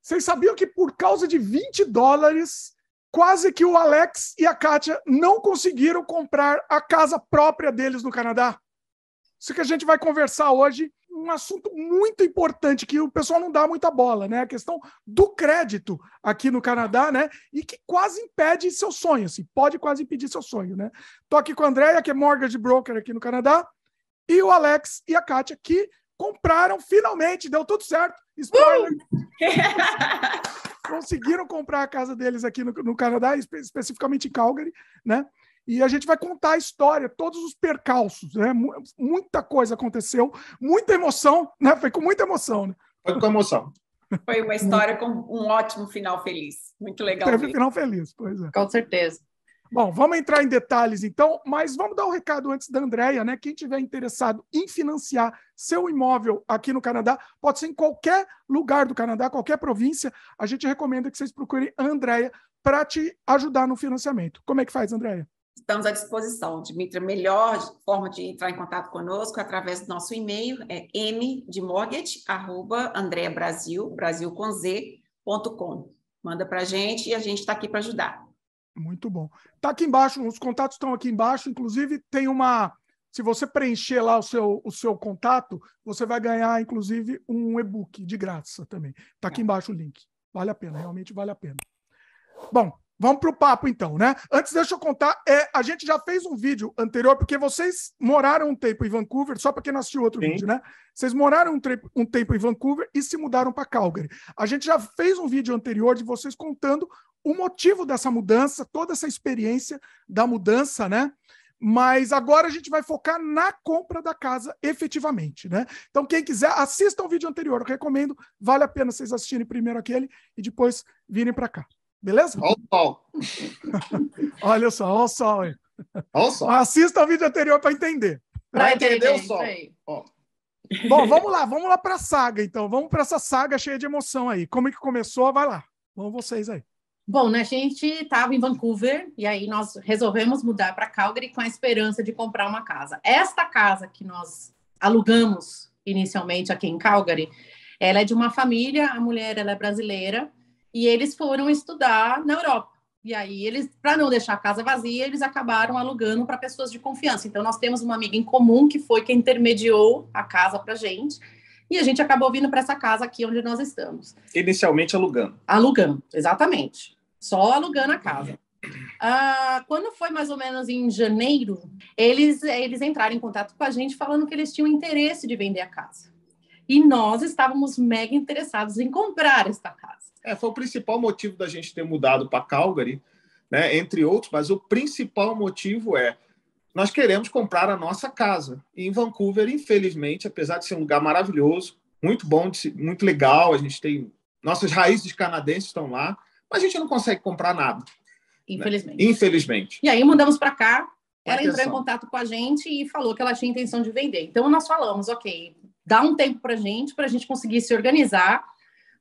Vocês sabiam que por causa de $20, quase que o Alex e a Kátia não conseguiram comprar a casa própria deles no Canadá? Isso que a gente vai conversar hoje, um assunto muito importante que o pessoal não dá muita bola, né? A questão do crédito aqui no Canadá, né? E que quase impede seu sonho, assim, pode quase impedir seu sonho, né? Tô aqui com a Andrea, que é mortgage broker aqui no Canadá, e o Alex e a Kátia, que compraram finalmente, deu tudo certo. Spoiler! Conseguiram comprar a casa deles aqui no Canadá, especificamente em Calgary, né? E a gente vai contar a história, todos os percalços, né? Muita coisa aconteceu, muita emoção, né? Foi com muita emoção, né? Foi com emoção. Foi uma história com um ótimo final feliz. Muito legal. Teve final feliz, pois é. Com certeza. Bom, vamos entrar em detalhes então, mas vamos dar um recado antes da Andrea, né? Quem tiver interessado em financiar seu imóvel aqui no Canadá, pode ser em qualquer lugar do Canadá, qualquer província, a gente recomenda que vocês procurem a Andrea para te ajudar no financiamento. Como é que faz, Andrea? Estamos à disposição, Dimitri. A melhor forma de entrar em contato conosco é através do nosso e-mail, é mdemortgage@andreabrasil, Brasil com Z.com. Manda para a gente e a gente está aqui para ajudar. Muito bom. Tá aqui embaixo, os contatos estão aqui embaixo, inclusive tem uma... Se você preencher lá o seu contato, você vai ganhar, inclusive, um e-book de graça também. Tá aqui embaixo o link. Vale a pena, realmente vale a pena. Bom, vamos para o papo, então, né? Antes, deixa eu contar, a gente já fez um vídeo anterior, porque vocês moraram um tempo em Vancouver, só para quem não assistiu outro vídeo, né? Vocês moraram um tempo em Vancouver e se mudaram para Calgary. A gente já fez um vídeo anterior de vocês contando o motivo dessa mudança, toda essa experiência da mudança, né? Mas agora a gente vai focar na compra da casa efetivamente, né? Então, quem quiser, assista o vídeo anterior, eu recomendo, vale a pena vocês assistirem primeiro aquele e depois virem para cá. Beleza? Olha o sol. Olha só, olha o sol aí. Olha o sol. Assista o vídeo anterior para entender. Para entender o sol. Bom, vamos lá para a saga, então. Vamos para essa saga cheia de emoção aí. Como é que começou? Vai lá. Vamos vocês aí. Bom, né, a gente estava em Vancouver e aí nós resolvemos mudar para Calgary com a esperança de comprar uma casa. Esta casa que nós alugamos inicialmente aqui em Calgary, ela é de uma família, a mulher ela é brasileira, e eles foram estudar na Europa. E aí, eles, para não deixar a casa vazia, eles acabaram alugando para pessoas de confiança. Então, nós temos uma amiga em comum que foi quem intermediou a casa para a gente. E a gente acabou vindo para essa casa aqui onde nós estamos. Inicialmente alugando. Alugando, exatamente. Só alugando a casa. Quando foi mais ou menos em janeiro, eles entraram em contato com a gente falando que eles tinham interesse de vender a casa. E nós estávamos mega interessados em comprar esta casa. Foi o principal motivo da gente ter mudado para Calgary, né? Entre outros, mas o principal motivo nós queremos comprar a nossa casa. E em Vancouver, infelizmente, apesar de ser um lugar maravilhoso, muito bom, muito legal, a gente tem... Nossas raízes canadenses estão lá, mas a gente não consegue comprar nada. Infelizmente. Né? Infelizmente. E aí mudamos para cá, ela entrou em contato com a gente e falou que ela tinha intenção de vender. Então, nós falamos, ok, dá um tempo para a gente conseguir se organizar,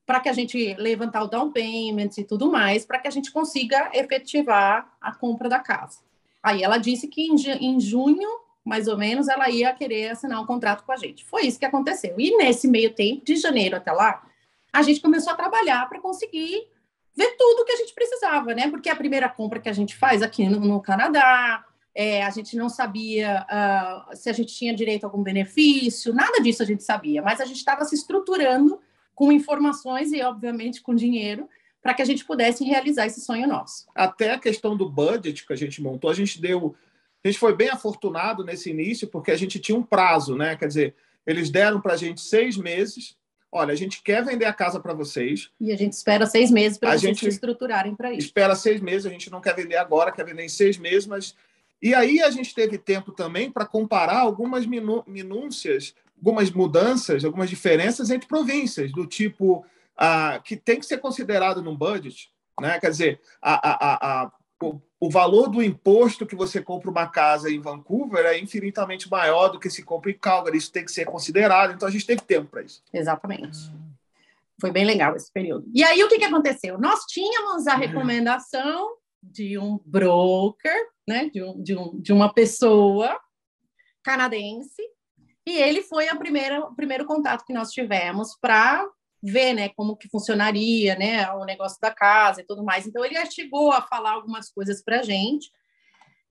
para que a gente levantar o down payment e tudo mais, para que a gente consiga efetivar a compra da casa. Aí ela disse que em junho, mais ou menos, ela ia querer assinar um contrato com a gente. Foi isso que aconteceu. E nesse meio tempo, de janeiro até lá, a gente começou a trabalhar para conseguir ver tudo que a gente precisava, né? Porque é a primeira compra que a gente faz aqui no Canadá, a gente não sabia se a gente tinha direito a algum benefício, nada disso a gente sabia, mas a gente estava se estruturando com informações e, obviamente, com dinheiro, para que a gente pudesse realizar esse sonho nosso. Até a questão do budget que a gente montou, a gente foi bem afortunado nesse início, porque a gente tinha um prazo, né? Quer dizer, eles deram para a gente 6 meses. Olha, a gente quer vender a casa para vocês. E a gente espera 6 meses para vocês se estruturarem para isso. Espera 6 meses, a gente não quer vender agora, quer vender em 6 meses, mas... E aí a gente teve tempo também para comparar algumas minúcias, algumas mudanças, algumas diferenças entre províncias, do tipo que tem que ser considerado no budget, né? Quer dizer, o valor do imposto que você compra uma casa em Vancouver é infinitamente maior do que se compra em Calgary. Isso tem que ser considerado, então a gente teve tempo para isso. Exatamente. Foi bem legal esse período. E aí, o que aconteceu? Nós tínhamos a recomendação de um broker, né? de uma pessoa canadense, e ele foi o primeiro contato que nós tivemos para ver, né, como que funcionaria, né, o negócio da casa e tudo mais. Então, ele chegou a falar algumas coisas para a gente.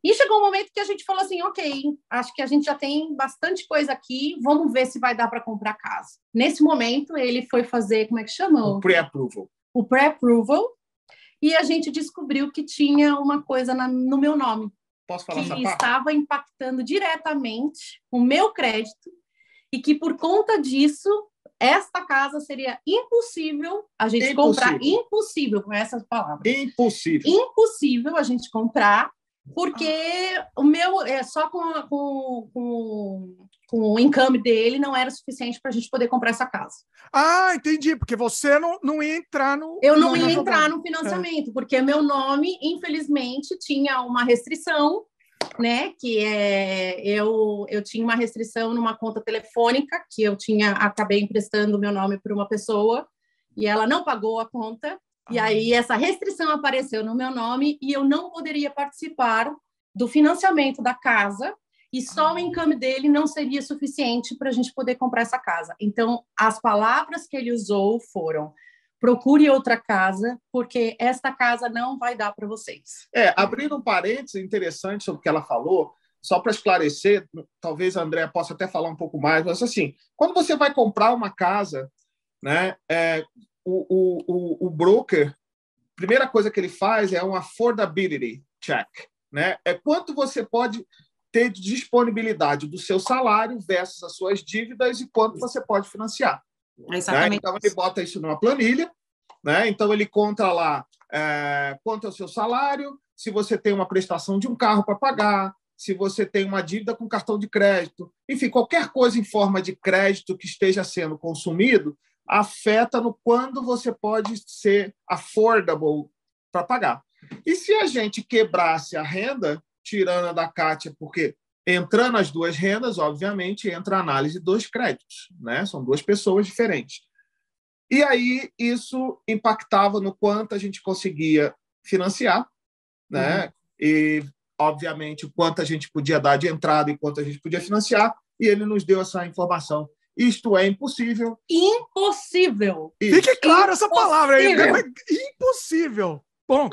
E chegou um momento que a gente falou assim, ok, acho que a gente já tem bastante coisa aqui, vamos ver se vai dar para comprar casa. Nesse momento, ele foi fazer, como é que chama? O pré-approval. O pré-approval. E a gente descobriu que tinha uma coisa no meu nome. Posso falar essa que parte? estava impactando diretamente o meu crédito e que, por conta disso, esta casa seria impossível a gente comprar. Impossível, com essas palavras. Impossível. Impossível a gente comprar, porque o meu, só com o income dele não era suficiente para a gente poder comprar essa casa. Ah, entendi, porque você não ia entrar no... Eu não ia entrar no financiamento, porque meu nome, infelizmente, tinha uma restrição, né? Que eu tinha uma restrição numa conta telefônica, que eu acabei emprestando o meu nome para uma pessoa, e ela não pagou a conta, e aí essa restrição apareceu no meu nome, e eu não poderia participar do financiamento da casa, e só o income dele não seria suficiente para a gente poder comprar essa casa. Então, as palavras que ele usou foram: procure outra casa, porque esta casa não vai dar para vocês. Abrindo um parênteses interessante sobre o que ela falou, só para esclarecer, talvez a Andréa possa até falar um pouco mais, mas assim, quando você vai comprar uma casa, né, o broker, a primeira coisa que ele faz é um affordability check, né? É quanto você pode ter de disponibilidade do seu salário versus as suas dívidas e quanto você pode financiar. Exatamente. Né? Então, ele bota isso numa planilha, né? Então, ele conta lá quanto é o seu salário, se você tem uma prestação de um carro para pagar, se você tem uma dívida com cartão de crédito, enfim, qualquer coisa em forma de crédito que esteja sendo consumido afeta no quando você pode ser affordable para pagar. E se a gente quebrasse a renda, tirando a da Kátia, porque entrando as duas rendas, obviamente, entra a análise dos créditos, né? São duas pessoas diferentes. E aí isso impactava no quanto a gente conseguia financiar, né? E, obviamente, o quanto a gente podia dar de entrada e quanto a gente podia financiar, e ele nos deu essa informação. Isto é impossível. Impossível! Fique claro essa palavra aí. Impossível. Bom...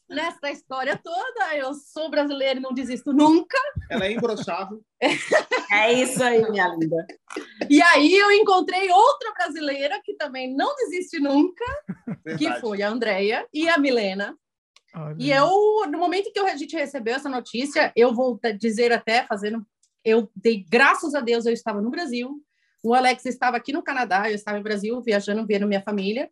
Nessa história toda, eu sou brasileira e não desisto nunca. Ela é imbrochável. É isso aí, minha linda. E aí eu encontrei outra brasileira que também não desiste nunca, Verdade. que foi a Andréia e a Milena. E eu, no momento que a gente recebeu essa notícia, eu vou dizer até, eu dei graças a Deus, eu estava no Brasil, o Alex estava aqui no Canadá, eu estava no Brasil, viajando, vendo minha família.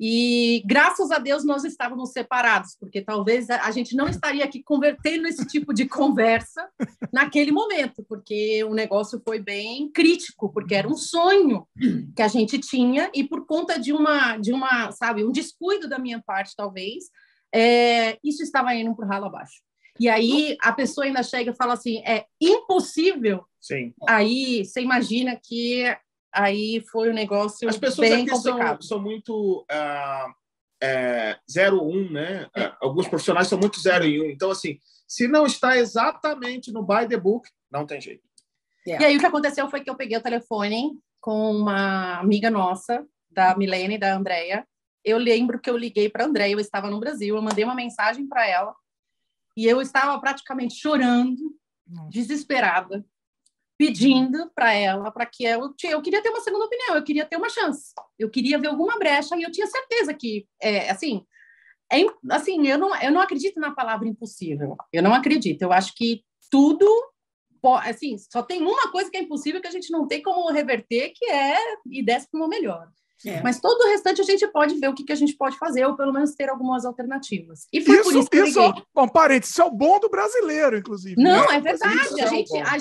E, graças a Deus, nós estávamos separados, porque talvez a gente não estaria aqui convertendo esse tipo de conversa naquele momento, porque o negócio foi bem crítico, porque era um sonho que a gente tinha, e por conta de sabe, um descuido da minha parte, talvez, isso estava indo para o ralo abaixo. E aí a pessoa ainda chega e fala assim, é impossível. Sim. Aí você imagina que... Aí foi um negócio As pessoas bem aqui complicado. são muito 0-1, né? Alguns profissionais são muito 0 em 1. Então, assim, se não está exatamente no by the book, não tem jeito. E aí o que aconteceu foi que eu peguei o telefone com uma amiga nossa, da Milene e da Andréia. Eu lembro que eu liguei para a Andréia, eu estava no Brasil, eu mandei uma mensagem para ela e eu estava praticamente chorando, desesperada, pedindo para ela, para que eu queria ter uma segunda opinião, eu queria ter uma chance, eu queria ver alguma brecha, e eu tinha certeza que, eu não acredito na palavra impossível, eu não acredito, eu acho que tudo, assim, só tem uma coisa que é impossível, que a gente não tem como reverter, que é ir dessa para uma melhor. Mas todo o restante a gente pode ver o que a gente pode fazer, ou pelo menos ter algumas alternativas. E foi por isso que eu liguei. Bom, parênteses, isso é o bom do brasileiro, inclusive. Não, né? é verdade. A gente sempre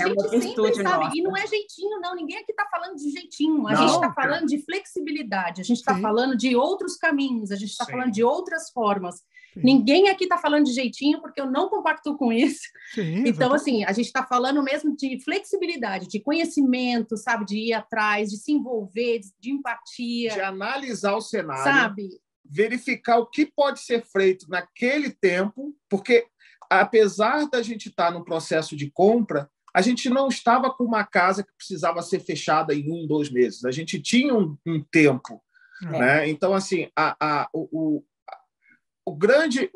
sabe. Nossa. E não é jeitinho, não. Ninguém aqui está falando de jeitinho. A Não, gente está falando de flexibilidade. A gente está falando de outros caminhos. A gente está falando de outras formas. Sim. Ninguém aqui está falando de jeitinho, porque eu não compacto com isso. Sim, então, assim, a gente está falando mesmo de flexibilidade, de conhecimento, sabe? De ir atrás, de se envolver, de empatia. De analisar o cenário. Sabe? Verificar o que pode ser feito naquele tempo, porque, apesar da gente estar no processo de compra, a gente não estava com uma casa que precisava ser fechada em 1, 2 meses. A gente tinha um tempo, Né? Então, assim, a grande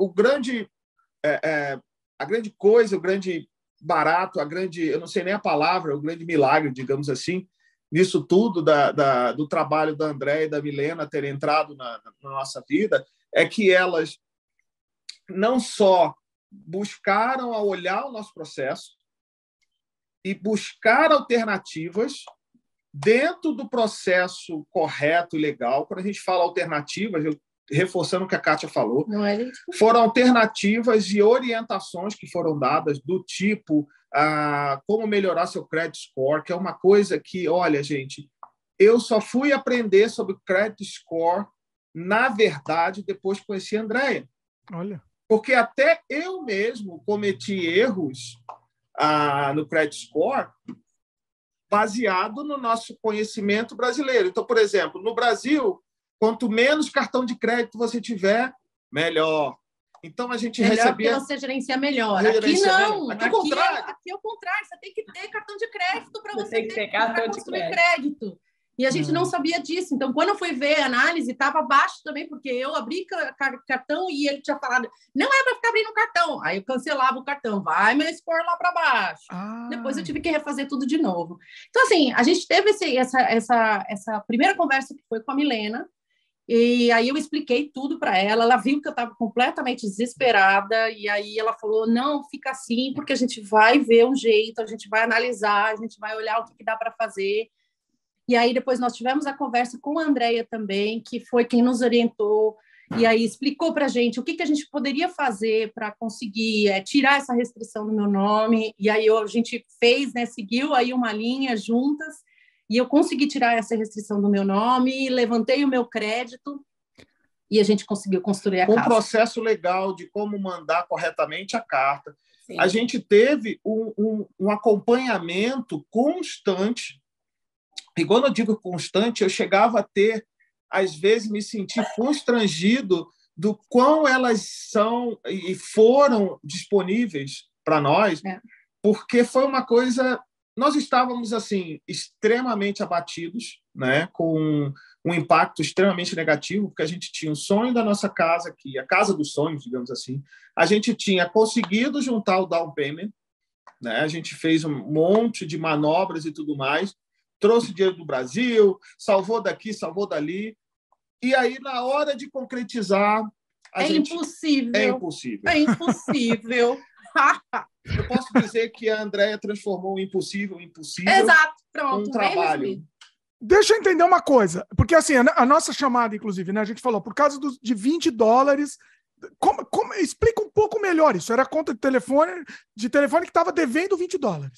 coisa, o grande barato, eu não sei nem a palavra, o grande milagre, digamos assim, nisso tudo do trabalho da Andréia e da Milena terem entrado na nossa vida, é que elas não só buscaram a olhar o nosso processo e buscar alternativas dentro do processo correto e legal. Quando a gente fala alternativas, reforçando o que a Kátia falou, foram alternativas e orientações que foram dadas do tipo como melhorar seu credit score, que é uma coisa que, olha, gente, eu só fui aprender sobre credit score, na verdade, depois que conheci a Andréia. Olha. Porque até eu mesmo cometi erros no credit score baseado no nosso conhecimento brasileiro. Então, por exemplo, no Brasil, quanto menos cartão de crédito você tiver, melhor. Então, a gente recebia... Porque você gerencia melhor. Aqui não. Aqui é o contrário. Aqui é o contrário. Você tem que ter cartão de crédito para você ter cartão de crédito. E a gente não sabia disso. Então, quando eu fui ver a análise, estava baixo também, porque eu abri cartão e ele tinha falado, não é para ficar abrindo cartão. Aí eu cancelava o cartão, vai meu score lá para baixo. Depois eu tive que refazer tudo de novo. Então, assim, a gente teve essa primeira conversa que foi com a Milena, e aí eu expliquei tudo para ela. Ela viu que eu estava completamente desesperada, e aí ela falou, não, fica assim, porque a gente vai ver um jeito, a gente vai analisar, a gente vai olhar o que dá para fazer. E aí depois nós tivemos a conversa com a Andréia também, que foi quem nos orientou, e aí explicou para a gente o que a gente poderia fazer para conseguir tirar essa restrição do meu nome. E aí a gente fez, né, seguiu aí uma linha juntas, e eu consegui tirar essa restrição do meu nome, levantei o meu crédito, e a gente conseguiu construir a casa. Com um processo legal de como mandar corretamente a carta. Sim. A gente teve um acompanhamento constante. E quando eu digo constante, eu chegava a ter, às vezes, me sentir constrangido do quão elas são e foram disponíveis para nós, porque foi uma coisa... Nós estávamos assim extremamente abatidos, né, com um impacto extremamente negativo, porque a gente tinha o sonho da nossa casa aqui, a casa dos sonhos, digamos assim. A gente tinha conseguido juntar o down payment, né? A gente fez um monte de manobras e tudo mais, trouxe dinheiro do Brasil, salvou daqui, salvou dali. E aí, na hora de concretizar... Impossível. É impossível. É impossível. Eu posso dizer que a Andréia transformou o impossível em impossível. Exato, pronto. Com um trabalho. Deixa eu entender uma coisa, porque assim, a nossa chamada, inclusive, né, a gente falou, por causa de $20, explica um pouco melhor isso. Era a conta de telefone que estava devendo $20.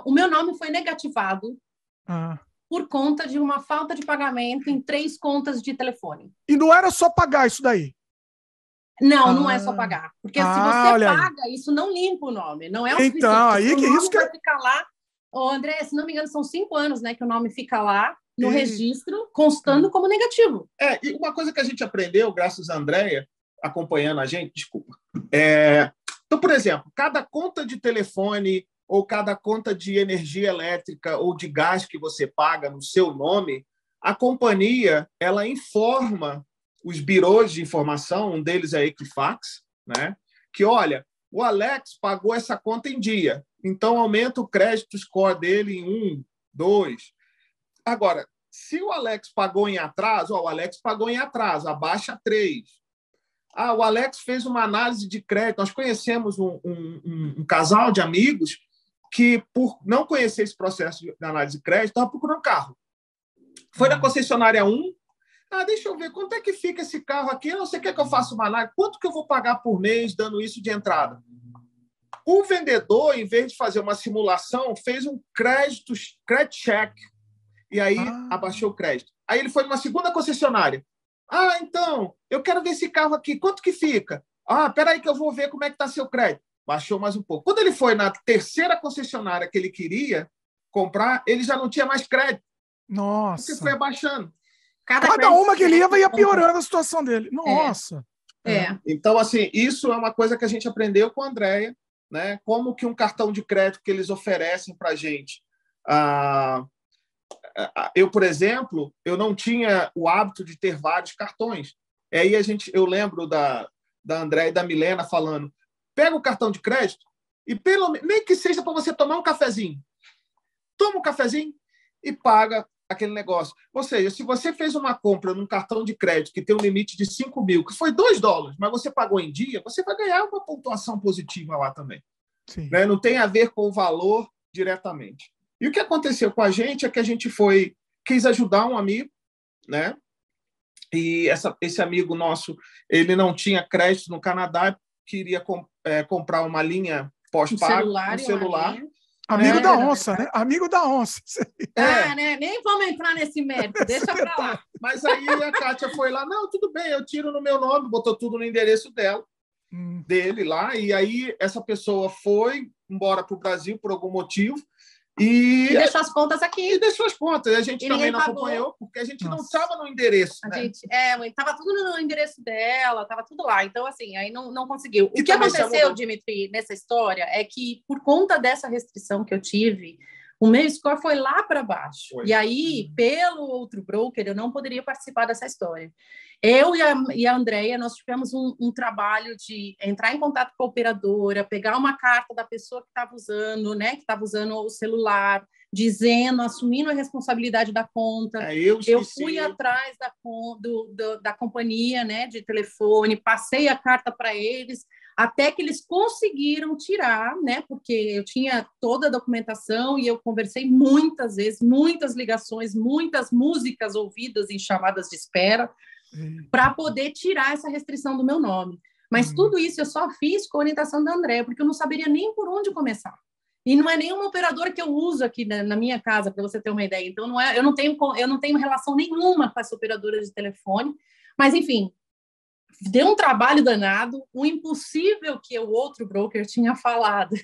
O meu nome foi negativado por conta de uma falta de pagamento em 3 contas de telefone. E não era só pagar isso daí? Não é só pagar. Porque se você paga, isso não limpa o nome. Não é o suficiente. Então, aí que isso vai ficar lá. André, se não me engano, são 5 anos, né, que o nome fica lá no registro, constando como negativo. E uma coisa que a gente aprendeu, graças a Andréia, acompanhando a gente, desculpa. Então, por exemplo, cada conta de telefone ou cada conta de energia elétrica ou de gás que você paga no seu nome, a companhia ela informa os birôs de informação, um deles é a Equifax, né, que, olha, o Alex pagou essa conta em dia, então aumenta o crédito score dele em 1, 2. Agora, se o Alex pagou em atraso, o Alex pagou em atraso, abaixa 3. O Alex fez uma análise de crédito. Nós conhecemos um casal de amigos que, por não conhecer esse processo de análise de crédito, estava procurando carro. Foi na concessionária 1. Deixa eu ver, quanto é que fica esse carro aqui? Você quer que eu faça uma análise? Quanto que eu vou pagar por mês dando isso de entrada? O vendedor, em vez de fazer uma simulação, fez um credit check e aí abaixou o crédito. Aí ele foi numa segunda concessionária. Então, eu quero ver esse carro aqui. Quanto que fica? Espera aí que eu vou ver como é que está seu crédito. Baixou mais um pouco. Quando ele foi na terceira concessionária que ele queria comprar, ele já não tinha mais crédito. Nossa. Porque foi abaixando. Cada uma que ele ia piorando a situação dele. Nossa. Então, assim, isso é uma coisa que a gente aprendeu com a Andréia, né? Como que um cartão de crédito que eles oferecem para a gente eu, por exemplo, eu não tinha o hábito de ter vários cartões. E aí eu lembro da André e da Milena falando, pega o cartão de crédito e nem que seja para você tomar um cafezinho. Toma um cafezinho e paga aquele negócio. Ou seja, se você fez uma compra num cartão de crédito que tem um limite de 5 mil, que foi $2, mas você pagou em dia, você vai ganhar uma pontuação positiva lá também. Né? Não tem a ver com o valor diretamente. E o que aconteceu com a gente é que a gente quis ajudar um amigo, né? E esse amigo nosso, ele não tinha crédito no Canadá, queria comprar uma linha pós-pago, um celular. Amigo da onça, né? Amigo da onça. Né? Nem vamos entrar nesse mérito, deixa pra lá. Mas aí a Kátia foi lá, não, tudo bem, eu tiro no meu nome, botou tudo no endereço dele lá, e aí essa pessoa foi embora para o Brasil por algum motivo, e deixou as contas aqui. E deixou as contas. A gente também não acompanhou, porque a gente não estava no endereço. Estava tudo no endereço dela, estava tudo lá. Então, assim, aí não conseguiu. O que aconteceu, Dimitri, nessa história é que, por conta dessa restrição que eu tive, o meu score foi lá para baixo. E aí, pelo outro broker, eu não poderia participar dessa história. Eu e a Andrea, nós tivemos um trabalho de entrar em contato com a operadora, pegar uma carta da pessoa que estava usando, né, que estava usando o celular, dizendo, assumindo a responsabilidade da conta. Eu fui atrás da companhia, né, de telefone, passei a carta para eles, até que eles conseguiram tirar, né, porque eu tinha toda a documentação e eu conversei muitas vezes, muitas ligações, muitas músicas ouvidas em chamadas de espera, para poder tirar essa restrição do meu nome. Mas tudo isso eu só fiz com a orientação da André, porque eu não saberia nem por onde começar. E não é nenhuma operadora que eu uso aqui na minha casa, para você ter uma ideia. Então, eu não tenho relação nenhuma com essa operadora de telefone. Mas, enfim, deu um trabalho danado, o impossível que o outro broker tinha falado.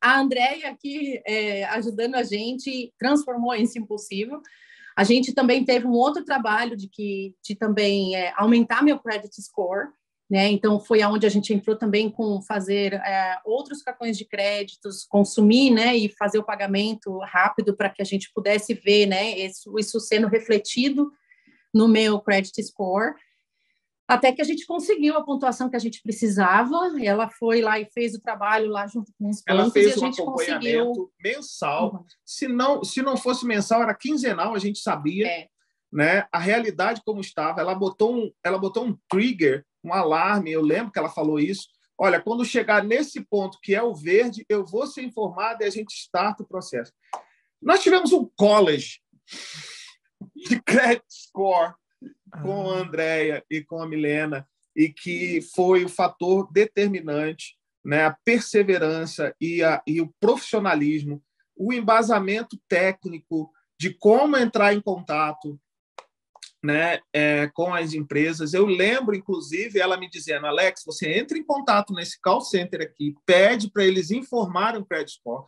A Andréia aqui, ajudando a gente, transformou esse impossível. A gente também teve um outro trabalho de também aumentar meu credit score, né? Então, foi aonde a gente entrou também com fazer outros cartões de créditos, consumir, né? E fazer o pagamento rápido para que a gente pudesse ver, né? Isso sendo refletido no meu credit score. Até que a gente conseguiu a pontuação que a gente precisava. Ela foi lá e fez o trabalho lá junto com os bancos. Ela fez um acompanhamento mensal. Se não fosse mensal, era quinzenal, a gente sabia. Né? A realidade como estava. Ela botou um trigger, um alarme. Eu lembro que ela falou isso. Olha, quando chegar nesse ponto que é o verde, eu vou ser informada e a gente starta o processo. Nós tivemos um college de credit score com a Andrea e com a Milena, e que foi o fator determinante, né? A perseverança e o profissionalismo, o embasamento técnico de como entrar em contato, né, com as empresas. Eu lembro, inclusive, ela me dizendo, Alex, você entra em contato nesse call center aqui, pede para eles informarem o credit score.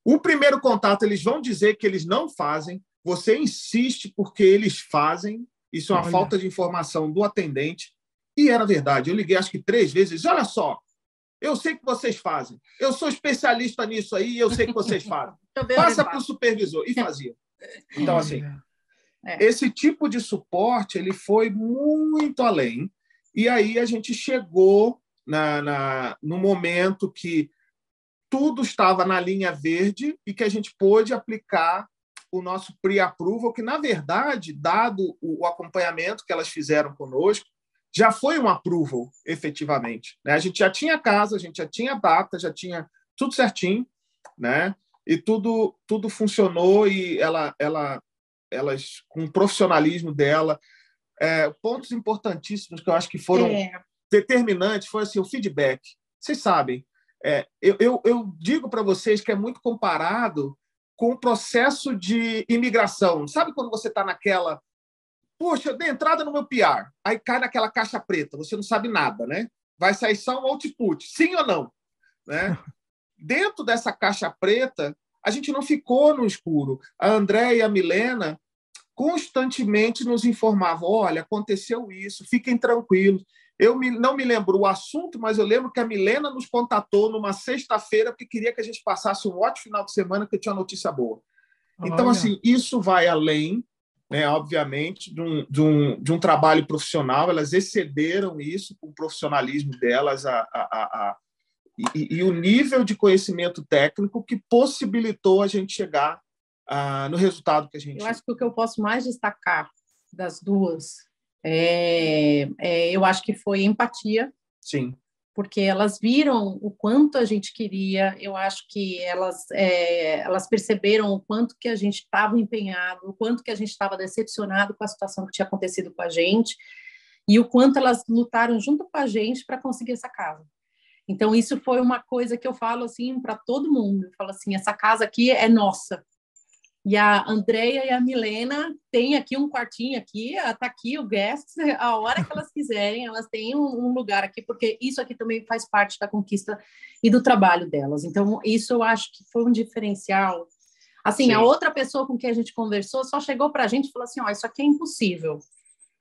O primeiro contato, eles vão dizer que eles não fazem, você insiste porque eles fazem. Isso é uma falta de informação do atendente. E era verdade. Eu liguei acho que 3 vezes. Olha só, eu sei que vocês fazem. Eu sou especialista nisso aí e eu sei que vocês fazem. Passa para o supervisor. E fazia. Então, assim, esse tipo de suporte ele foi muito além. E aí a gente chegou no momento que tudo estava na linha verde e que a gente pôde aplicar o nosso pre-approval, que, na verdade, dado o acompanhamento que elas fizeram conosco, já foi um approval, efetivamente. Né? A gente já tinha casa, a gente já tinha data, já tinha tudo certinho, né? E tudo funcionou e elas, com o profissionalismo dela, pontos importantíssimos que eu acho que foram determinantes, foi assim, o feedback. Vocês sabem, eu digo para vocês que é muito comparado com o processo de imigração. Sabe quando você está naquela... Poxa, eu dei entrada no meu PR. Aí cai naquela caixa preta. Você não sabe nada, né? Vai sair só um output. Sim ou não? Né? Dentro dessa caixa preta, a gente não ficou no escuro. A Andréia e a Milena constantemente nos informavam. Olha, aconteceu isso. Fiquem tranquilos. Não me lembro o assunto, mas eu lembro que a Milena nos contatou numa sexta-feira porque queria que a gente passasse um ótimo final de semana, que tinha uma notícia boa. Então, assim, isso vai além, né, obviamente, de um trabalho profissional. Elas excederam isso com o profissionalismo delas e o nível de conhecimento técnico que possibilitou a gente chegar no resultado que a gente... Eu acho que o que eu posso mais destacar das duas, eu acho que foi empatia. Sim. Porque elas viram o quanto a gente queria, eu acho que elas perceberam o quanto que a gente estava empenhado, o quanto que a gente estava decepcionado com a situação que tinha acontecido com a gente, e o quanto elas lutaram junto com a gente para conseguir essa casa. Então, isso foi uma coisa que eu falo assim para todo mundo. Eu falo assim, essa casa aqui é nossa. E a Andréia e a Milena têm aqui um quartinho aqui, está aqui o guest, a hora que elas quiserem, elas têm um lugar aqui, porque isso aqui também faz parte da conquista e do trabalho delas. Então, isso eu acho que foi um diferencial. Assim, sim. A outra pessoa com quem a gente conversou só chegou para a gente e falou assim, isso aqui é impossível,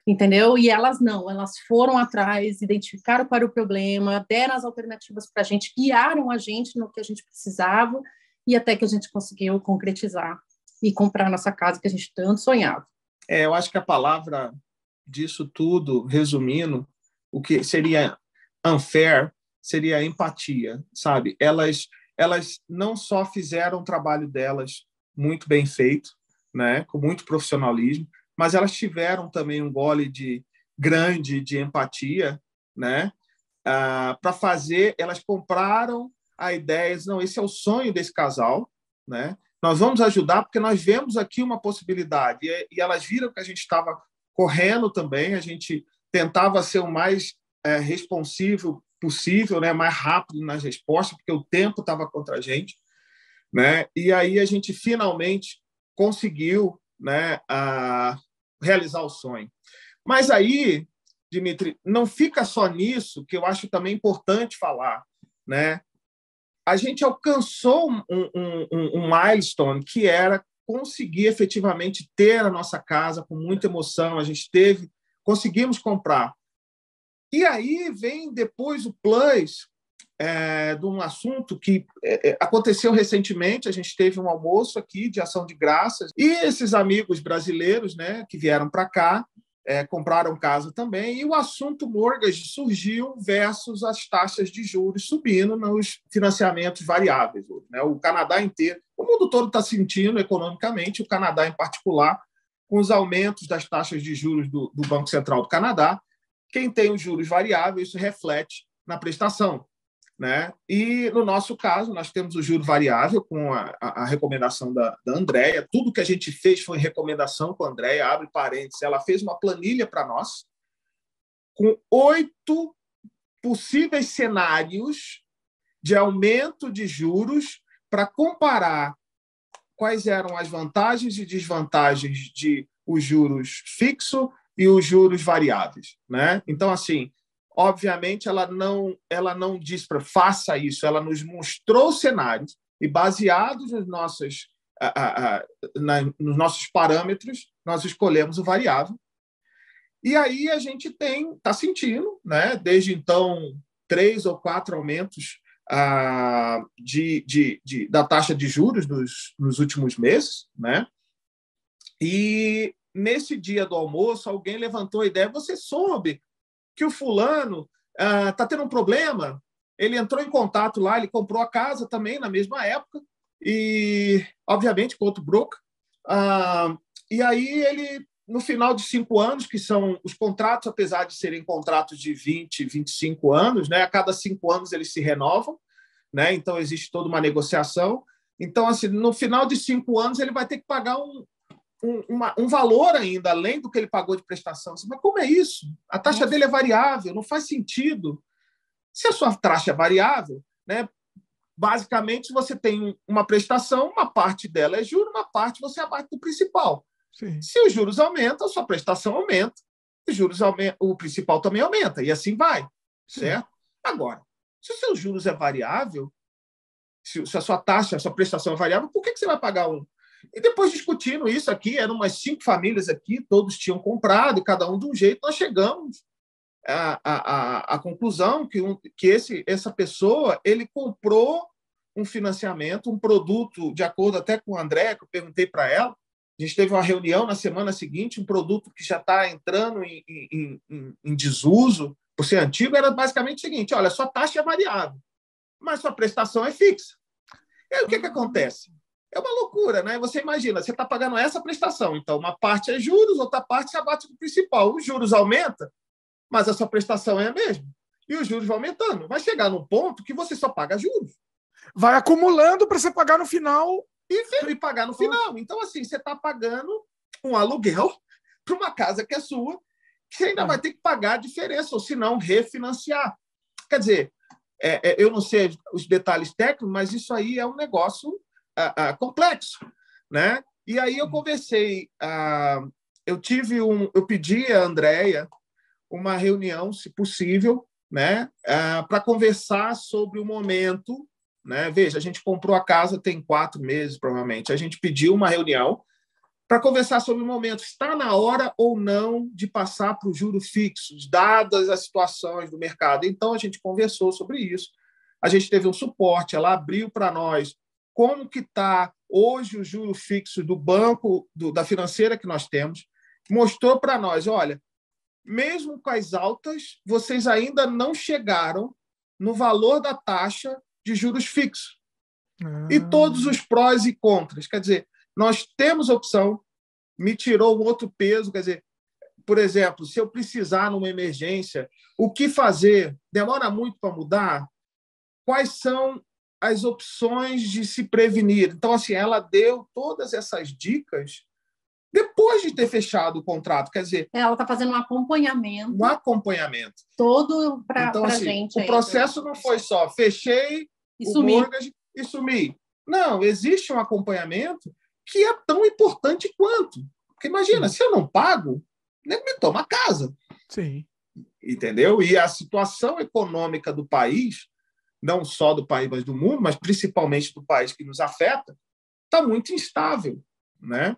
entendeu? E elas não, elas foram atrás, identificaram qual era o problema, deram as alternativas para a gente, guiaram a gente no que a gente precisava e até que a gente conseguiu concretizar e comprar a nossa casa que a gente tanto sonhava. Eu acho que a palavra disso tudo, resumindo, o que seria unfair, seria empatia, sabe? Elas não só fizeram o trabalho delas muito bem feito, né, com muito profissionalismo, mas elas tiveram também um gole grande de empatia, né, para fazer. Elas compraram a ideia, não, esse é o sonho desse casal, né? Nós vamos ajudar porque nós vemos aqui uma possibilidade. E elas viram que a gente estava correndo também, a gente tentava ser o mais responsivo possível, né? Mais rápido nas respostas, porque o tempo estava contra a gente, né? E aí a gente finalmente conseguiu, né, realizar o sonho. Mas aí, Dimitri, não fica só nisso, que eu acho também importante falar, né? A gente alcançou um milestone, que era conseguir efetivamente ter a nossa casa com muita emoção. A gente conseguimos comprar. E aí vem depois o plus de um assunto que aconteceu recentemente. A gente teve um almoço aqui de ação de graças e esses amigos brasileiros, né, que vieram para cá, compraram casa também, e o assunto mortgage surgiu versus as taxas de juros subindo nos financiamentos variáveis. Né? O Canadá inteiro, o mundo todo está sentindo economicamente, o Canadá em particular, com os aumentos das taxas de juros do Banco Central do Canadá. Quem tem os juros variáveis, isso reflete na prestação. Né? E, no nosso caso, nós temos o juro variável com a recomendação da Andréia. Tudo que a gente fez foi recomendação com a Andréia, abre parênteses. Ela fez uma planilha para nós com 8 possíveis cenários de aumento de juros para comparar quais eram as vantagens e desvantagens de os juros fixos e os juros variáveis. Né? Então, assim, obviamente, ela não diz para faça isso, ela nos mostrou cenários e, baseados nos nossos parâmetros, nós escolhemos o variável. E aí a gente está sentindo, né, desde então, 3 ou 4 aumentos da taxa de juros nos últimos meses. Né? E, nesse dia do almoço, alguém levantou a ideia, você soube que o fulano está tendo um problema, ele entrou em contato lá, ele comprou a casa também na mesma época, e, obviamente, com outro broker. E aí ele, no final de 5 anos, que são os contratos, apesar de serem contratos de 20, 25 anos, né, a cada 5 anos eles se renovam, né, então existe toda uma negociação. Então, assim, no final de 5 anos, ele vai ter que pagar um valor ainda, além do que ele pagou de prestação. Mas como é isso? A taxa dele é variável, não faz sentido. Se a sua taxa é variável, né, basicamente você tem uma prestação, uma parte dela é juros, uma parte você abate do principal. Sim. Se os juros aumentam, a sua prestação aumenta, os juros aumentam, o principal também aumenta, e assim vai. Certo? Agora, se os seus juros é variável, se a sua taxa, a sua prestação é variável, por que você vai pagar um? E depois, discutindo isso aqui, eram umas 5 famílias aqui, todos tinham comprado, cada um de um jeito, nós chegamos à conclusão que essa pessoa, ele comprou um financiamento, um produto, de acordo até com o André, que eu perguntei para ela, a gente teve uma reunião na semana seguinte, um produto que já está entrando em desuso, por ser antigo, era basicamente o seguinte: olha, sua taxa é variável, mas sua prestação é fixa. E aí o que acontece? É uma loucura, né? Você imagina, você está pagando essa prestação, então uma parte é juros, outra parte se abate do principal. Os juros aumentam, mas a sua prestação é a mesma. E os juros vão aumentando. Vai chegar num ponto que você só paga juros. Vai acumulando para você pagar no final. E pagar no final. Então, assim, você está pagando um aluguel para uma casa que é sua, que você ainda vai ter que pagar a diferença, ou se não, refinanciar. Quer dizer, eu não sei os detalhes técnicos, mas isso aí é um negócio complexo, né? E aí eu conversei, eu pedi a Andréia uma reunião, se possível, né, para conversar sobre o momento, né? Veja, a gente comprou a casa tem 4 meses, provavelmente. A gente pediu uma reunião para conversar sobre o momento. Está na hora ou não de passar para os juros fixos, dadas as situações do mercado? Então, a gente conversou sobre isso. A gente teve um suporte, ela abriu para nós como que está hoje o juro fixo do banco, da financeira que nós temos, mostrou para nós, olha, mesmo com as altas, vocês ainda não chegaram no valor da taxa de juros fixos. E todos os prós e contras. Quer dizer, nós temos a opção, me tirou um outro peso, quer dizer, por exemplo, se eu precisar numa emergência, o que fazer? Demora muito para mudar? Quais são as opções de se prevenir? Então, assim, ela deu todas essas dicas depois de ter fechado o contrato. Quer dizer, ela está fazendo um acompanhamento. Um acompanhamento. Todo para então, assim, gente. O processo não foi só fechei o mortgage e sumi. Não, existe um acompanhamento que é tão importante quanto. Porque imagina, se eu não pago, nem me toma a casa. Sim. Entendeu? E a situação econômica do país, não só do país, mas do mundo, mas principalmente do país que nos afeta, está muito instável, né?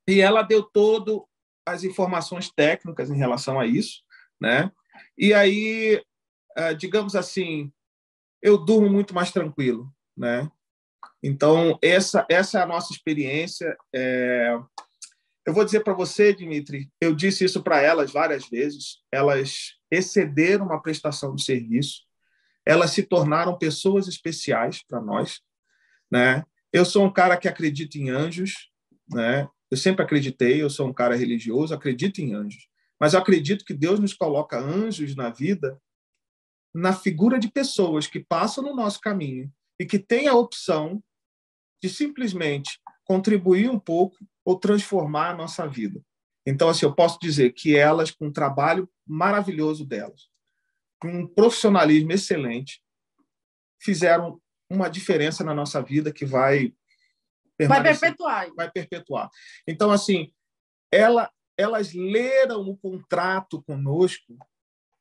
E ela deu todas as informações técnicas em relação a isso, né? E aí, digamos assim, eu durmo muito mais tranquilo, né? Então, essa é a nossa experiência. Eu vou dizer para você, Dimitri, eu disse isso para elas várias vezes, elas excederam uma prestação de serviço, elas se tornaram pessoas especiais para nós, né? Eu sou um cara que acredita em anjos, né? Eu sempre acreditei, eu sou um cara religioso, acredito em anjos, mas eu acredito que Deus nos coloca anjos na vida na figura de pessoas que passam no nosso caminho e que têm a opção de simplesmente contribuir um pouco ou transformar a nossa vida. Então, assim, eu posso dizer que elas, com um trabalho maravilhoso delas, com um profissionalismo excelente, fizeram uma diferença na nossa vida que vai perpetuar. Então, assim, elas leram o contrato conosco,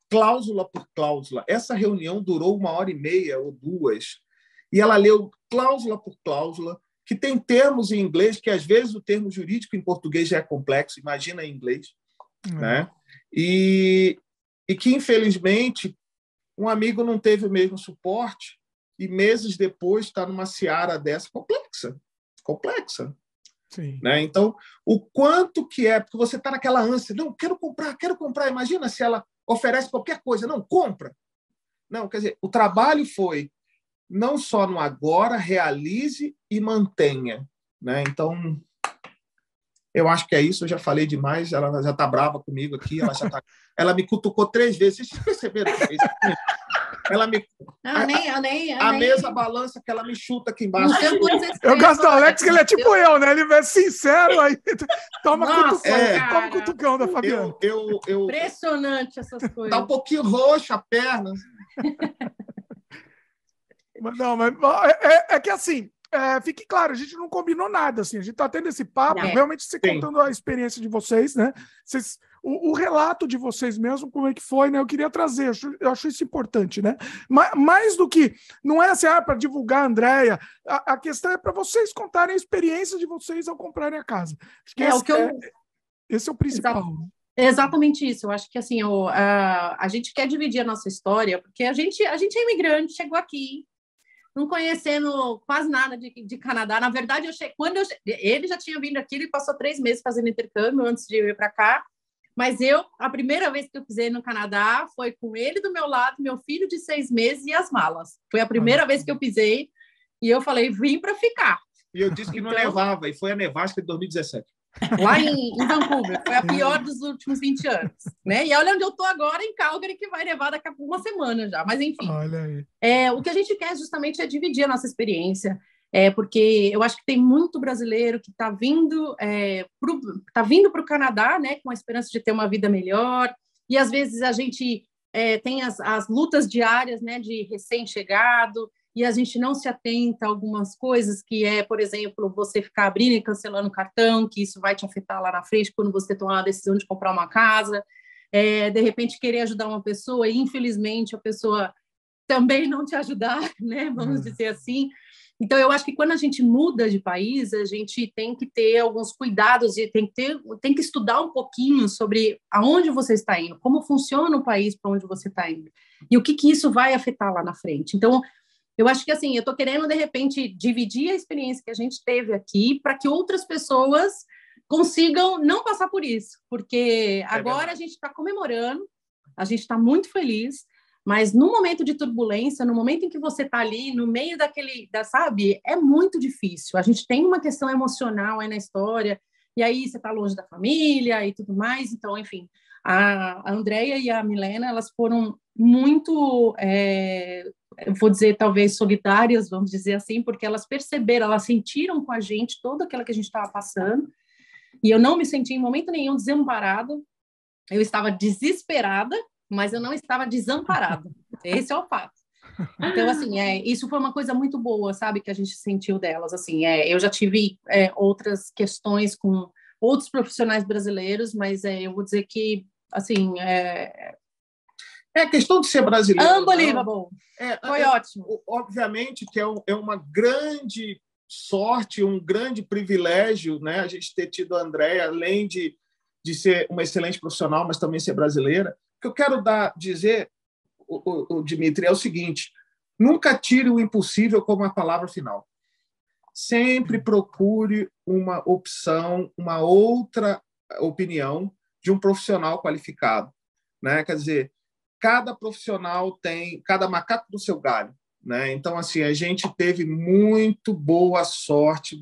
cláusula por cláusula. Essa reunião durou 1h30 ou 2, e ela leu cláusula por cláusula, que tem termos em inglês, que às vezes o termo jurídico em português já é complexo, imagina em inglês, né? E que, infelizmente, um amigo não teve o mesmo suporte e meses depois está numa seara dessa complexa. Sim. Né? Então, o quanto que é, porque você está naquela ânsia, não, quero comprar, imagina se ela oferece qualquer coisa, não, compra. Não, quer dizer, o trabalho foi não só no agora, realize e mantenha. Né? Então, eu acho que é isso, eu já falei demais, ela já está brava comigo aqui, ela me cutucou 3 vezes, vocês perceberam que é isso? Ela me... A mesa balança que ela me chuta aqui embaixo. Eu gosto do Alex, que ele é tipo eu, né? Ele é sincero, aí toma cutucão da Fabiana. Impressionante essas coisas. Tá um pouquinho roxa a perna. Mas é que assim, fique claro, a gente não combinou nada, assim, a gente tá tendo esse papo, realmente se contando a experiência de vocês, né? O relato de vocês mesmo, como é que foi, né? Eu queria trazer, eu acho isso importante, né? Mais do que, não é assim, para divulgar a Andréia, a questão é para vocês contarem a experiência de vocês ao comprarem a casa. Acho que esse é o principal. É exatamente isso. Eu acho que assim, a gente quer dividir a nossa história, porque a gente é imigrante, chegou aqui, não conhecendo quase nada de Canadá. Na verdade, ele já tinha vindo aqui, ele passou 3 meses fazendo intercâmbio antes de vir para cá. Mas a primeira vez que eu pisei no Canadá foi com ele do meu lado, meu filho de 6 meses e as malas. Foi a primeira vez que eu pisei e eu falei, vim para ficar. E eu disse que não nevava, e foi a nevasca de 2017. Lá em Vancouver, foi a pior dos últimos 20 anos, né? E olha onde eu estou agora, em Calgary, que vai nevar daqui a uma semana já. Mas, enfim, olha aí. O que a gente quer justamente é dividir a nossa experiência, porque eu acho que tem muito brasileiro que está vindo para o Canadá, né, com a esperança de ter uma vida melhor, e às vezes a gente tem as lutas diárias, né, de recém-chegado, e a gente não se atenta a algumas coisas, que por exemplo, você ficar abrindo e cancelando o cartão, que isso vai te afetar lá na frente quando você tomar a decisão de comprar uma casa, de repente querer ajudar uma pessoa e, infelizmente, a pessoa também não te ajudar, né? Vamos dizer assim. Então, eu acho que quando a gente muda de país, a gente tem que ter alguns cuidados e tem que estudar um pouquinho sobre aonde você está indo, como funciona o país para onde você está indo, e o que isso vai afetar lá na frente. Então, eu acho que, assim, eu estou querendo, de repente, dividir a experiência que a gente teve aqui para que outras pessoas consigam não passar por isso, porque agora a gente está comemorando, a gente está muito feliz, mas no momento de turbulência, no momento em que você está ali, no meio sabe, é muito difícil. A gente tem uma questão emocional aí na história, e aí você está longe da família e tudo mais. Então, enfim, a Andrea e a Milena, elas foram muito, eu vou dizer, talvez solidárias, vamos dizer assim, porque elas perceberam, elas sentiram com a gente toda aquela que a gente estava passando, e eu não me senti em momento nenhum desamparada, eu estava desesperada, mas eu não estava desamparada. Esse é o fato. Então, assim, isso foi uma coisa muito boa, sabe, que a gente sentiu delas. Assim, eu já tive outras questões com outros profissionais brasileiros, mas eu vou dizer que, assim... É questão de ser brasileiro. Unbelievable. Foi ótimo. Obviamente que é uma grande sorte, um grande privilégio, né, a gente ter tido a Andrea, além de ser uma excelente profissional, mas também ser brasileira. O que eu quero dizer, o Dimitri, é o seguinte: nunca tire o impossível como a palavra final. Sempre procure uma opção, uma outra opinião de um profissional qualificado, né? Quer dizer, cada profissional tem cada macaco do seu galho, né? Então, assim, a gente teve muito boa sorte,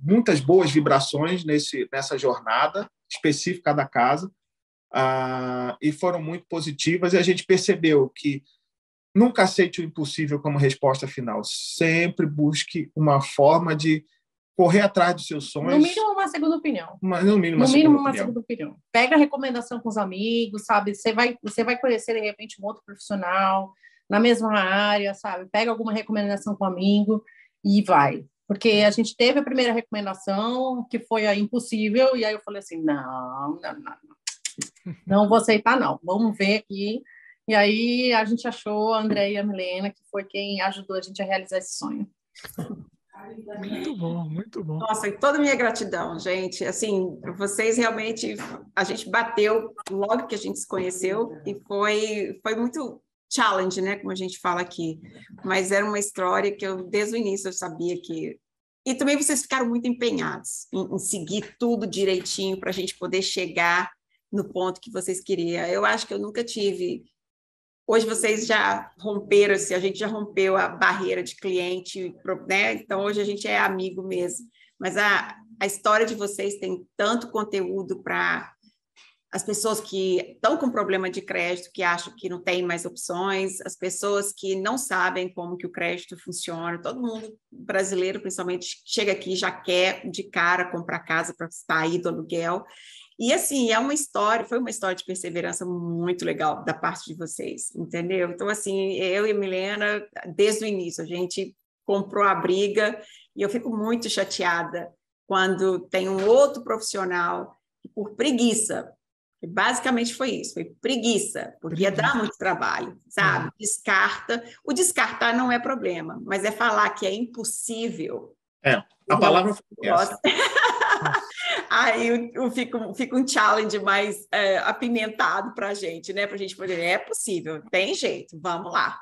muitas boas vibrações nessa jornada específica da casa. E foram muito positivas, e a gente percebeu que nunca aceite o impossível como resposta final. Sempre busque uma forma de correr atrás dos seus sonhos. No mínimo, uma segunda opinião. No mínimo, uma segunda opinião. Pega a recomendação com os amigos, sabe? Você vai conhecer, de repente, um outro profissional na mesma área, sabe? Pega alguma recomendação com um amigo e vai. Porque a gente teve a primeira recomendação, que foi a impossível, e aí eu falei assim, não vou aceitar, não. Vamos ver aqui. E aí a gente achou a Andrea e a Milena, que foi quem ajudou a gente a realizar esse sonho. Muito bom, muito bom. Nossa, e toda a minha gratidão, gente. Assim, vocês realmente... A gente bateu logo que a gente se conheceu e foi muito challenge, né? Como a gente fala aqui. Mas era uma história que eu, desde o início, eu sabia que... E também vocês ficaram muito empenhados em seguir tudo direitinho para a gente poder chegar no ponto que vocês queriam. Eu acho que eu nunca tive... Hoje vocês já romperam, a gente já rompeu a barreira de cliente, né? Então hoje a gente é amigo mesmo. Mas a história de vocês tem tanto conteúdo para as pessoas que estão com problema de crédito, que acham que não tem mais opções, as pessoas que não sabem como que o crédito funciona. Todo mundo brasileiro, principalmente, chega aqui e já quer de cara comprar casa para sair do aluguel. E, assim, foi uma história de perseverança muito legal da parte de vocês, entendeu? Então, assim, eu e a Milena, desde o início, a gente comprou a briga e eu fico muito chateada quando tem um outro profissional que, por preguiça, basicamente foi isso, foi preguiça, porque ia dar muito trabalho, sabe? Descarta. O descartar não é problema, mas é falar que é impossível. A palavra foi essa. Aí fica um challenge mais apimentado para a gente, né? Para a gente poder, é possível, tem jeito, vamos lá.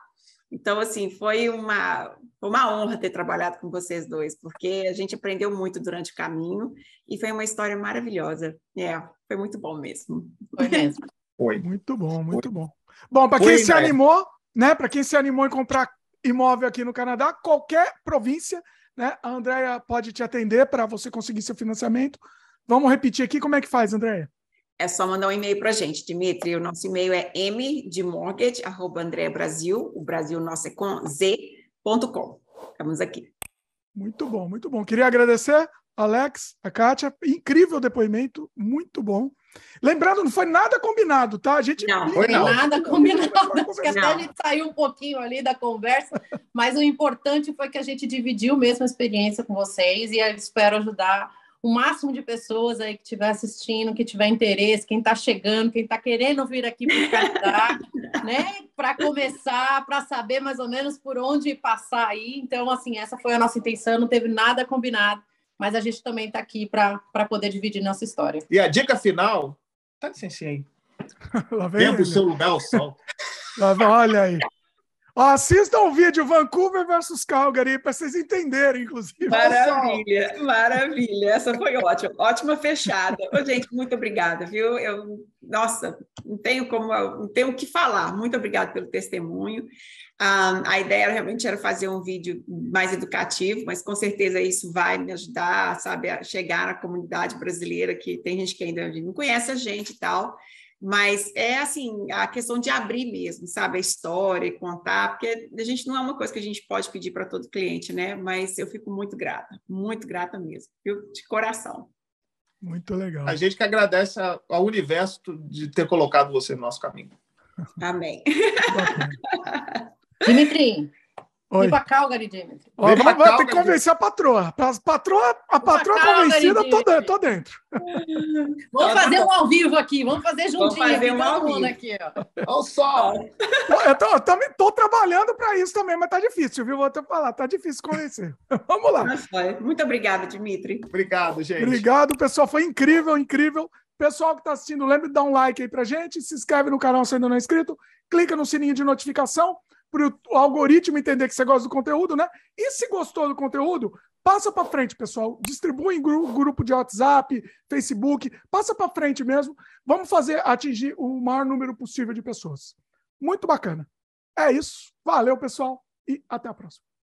Então, assim, foi uma honra ter trabalhado com vocês dois, porque a gente aprendeu muito durante o caminho e foi uma história maravilhosa. Foi muito bom mesmo. Foi mesmo. Foi. Muito bom, muito Foi. bom. Bom, para quem se né? animou, né? Para quem se animou em comprar imóvel aqui no Canadá, qualquer província, né? A Andréia pode te atender para você conseguir seu financiamento. Vamos repetir aqui como é que faz, Andréia? É só mandar um e-mail para a gente, Dimitri. O nosso e-mail é mdemortgage@andreabrasil. O Brasil nosso é com z.com. Estamos aqui. Muito bom, muito bom. Queria agradecer, Alex, a Kátia. Incrível depoimento, muito bom. Lembrando, não foi nada combinado, tá? A gente não foi nada combinado. Acho que até não. a gente saiu um pouquinho ali da conversa, mas o importante foi que a gente dividiu mesmo a experiência com vocês e eu espero ajudar o máximo de pessoas aí que estiver assistindo, que tiver interesse, quem está chegando, quem está querendo vir aqui para o Canadá, né? Para começar, para saber mais ou menos por onde passar aí. Então, assim, essa foi a nossa intenção, não teve nada combinado, mas a gente também está aqui para poder dividir nossa história. E a dica final, tá licencinha aí. Vem pro seu lugar ao sol. Olha aí. Assistam o vídeo Vancouver versus Calgary para vocês entenderem, inclusive. Maravilha, maravilha. Essa foi ótima, ótima fechada. Ô, gente, muito obrigada, viu? Nossa, não tenho o que falar. Muito obrigada pelo testemunho. A ideia realmente era fazer um vídeo mais educativo, mas com certeza isso vai me ajudar, sabe, a chegar na comunidade brasileira, que tem gente que ainda não conhece a gente e tal. Mas é assim, a questão de abrir mesmo, sabe, a história e contar, porque a gente não é uma coisa que a gente pode pedir para todo cliente, né? Mas eu fico muito grata mesmo, viu? De coração. Muito legal. A gente que agradece ao universo de ter colocado você no nosso caminho. Amém. Dimitri, Oi. Vem para Calgary, Dimitri. Vamos ter que convencer a patroa. A patroa convencida, eu tô dentro. Vamos fazer um ao vivo aqui. Vamos fazer juntinho. Vamos fazer aqui, um ao vivo. Aqui, ó. Olha o sol. Eu também tô trabalhando para isso também, mas tá difícil, viu? Vou até falar, tá difícil convencer. Vamos lá. Muito obrigada, Dimitri. Obrigado, gente. Obrigado, pessoal. Foi incrível, incrível. Pessoal que está assistindo, lembre de dar um like aí pra gente, se inscreve no canal se ainda não é inscrito, clica no sininho de notificação para o algoritmo entender que você gosta do conteúdo, né? E se gostou do conteúdo, passa para frente, pessoal. Distribui em grupo de WhatsApp, Facebook, passa para frente mesmo. Vamos atingir o maior número possível de pessoas. Muito bacana. É isso. Valeu, pessoal, e até a próxima.